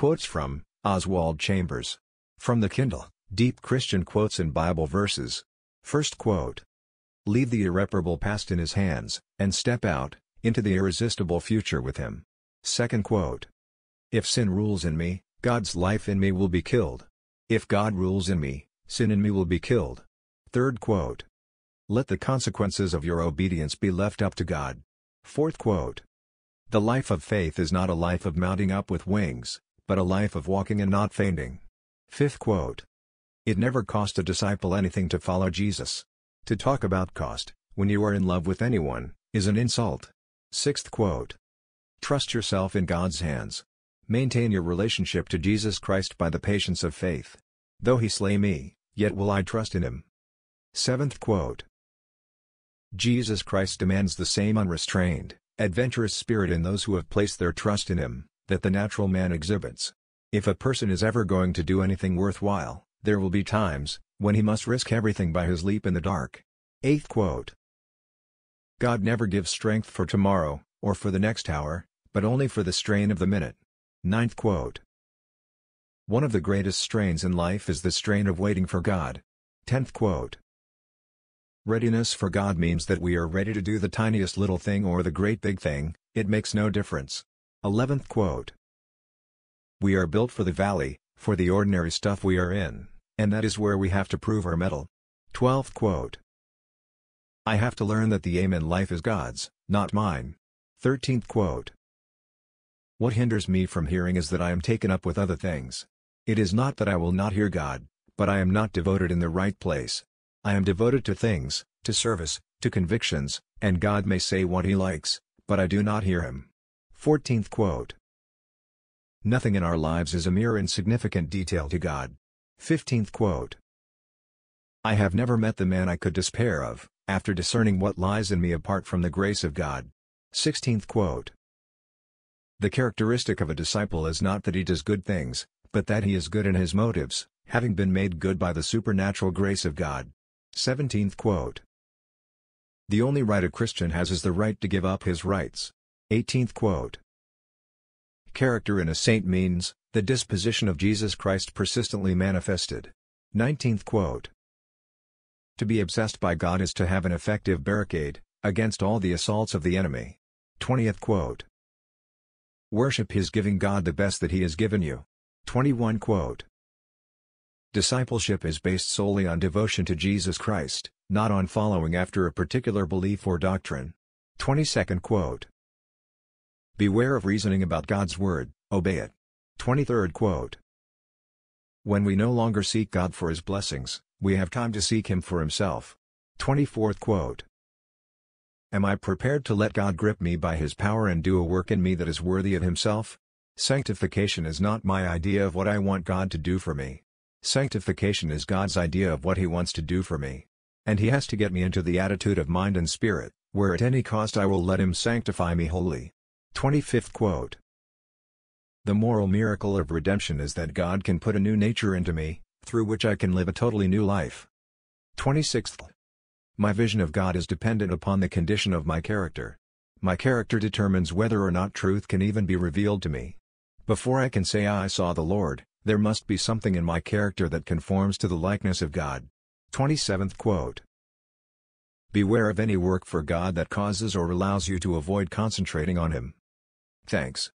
Quotes from Oswald Chambers. From the Kindle, Deep Christian Quotes and Bible Verses. First quote. Leave the irreparable past in His hands, and step out into the irresistible future with Him. Second quote. If sin rules in me, God's life in me will be killed. If God rules in me, sin in me will be killed. Third quote. Let the consequences of your obedience be left up to God. Fourth quote. The life of faith is not a life of mounting up with wings, but a life of walking and not fainting. Fifth quote. It never cost a disciple anything to follow Jesus. To talk about cost, when you are in love with anyone, is an insult. Sixth quote. Trust yourself in God's hands. Maintain your relationship to Jesus Christ by the patience of faith. Though He slay me, yet will I trust in Him. Seventh quote. Jesus Christ demands the same unrestrained, adventurous spirit in those who have placed their trust in Him, that the natural man exhibits. If a person is ever going to do anything worthwhile, there will be times when he must risk everything by his leap in the dark. Eighth quote. God never gives strength for tomorrow, or for the next hour, but only for the strain of the minute. Ninth quote. One of the greatest strains in life is the strain of waiting for God. 10th quote. Readiness for God means that we are ready to do the tiniest little thing or the great big thing, it makes no difference. 11th quote. We are built for the valley, for the ordinary stuff we are in, and that is where we have to prove our mettle. 12th quote. I have to learn that the aim in life is God's, not mine. 13th quote. What hinders me from hearing is that I am taken up with other things. It is not that I will not hear God, but I am not devoted in the right place. I am devoted to things, to service, to convictions, and God may say what He likes, but I do not hear Him. 14th quote. Nothing in our lives is a mere insignificant detail to God. 15th quote. I have never met the man I could despair of, after discerning what lies in me apart from the grace of God. 16th quote. The characteristic of a disciple is not that he does good things, but that he is good in his motives, having been made good by the supernatural grace of God. 17th quote. The only right a Christian has is the right to give up his rights. 18th quote. Character in a saint means the disposition of Jesus Christ persistently manifested. 19th quote. To be obsessed by God is to have an effective barricade against all the assaults of the enemy. 20th quote. Worship His giving God the best that He has given you. 21 quote. Discipleship is based solely on devotion to Jesus Christ, not on following after a particular belief or doctrine. 22nd quote. Beware of reasoning about God's word, obey it. 23rd quote. When we no longer seek God for His blessings, we have time to seek Him for Himself. 24th quote. Am I prepared to let God grip me by His power and do a work in me that is worthy of Himself? Sanctification is not my idea of what I want God to do for me. Sanctification is God's idea of what He wants to do for me. And He has to get me into the attitude of mind and spirit, where at any cost I will let Him sanctify me wholly. 25th quote. The moral miracle of redemption is that God can put a new nature into me, through which I can live a totally new life. 26th. My vision of God is dependent upon the condition of my character. My character determines whether or not truth can even be revealed to me. Before I can say I saw the Lord, there must be something in my character that conforms to the likeness of God. 27th quote. Beware of any work for God that causes or allows you to avoid concentrating on Him. Thanks.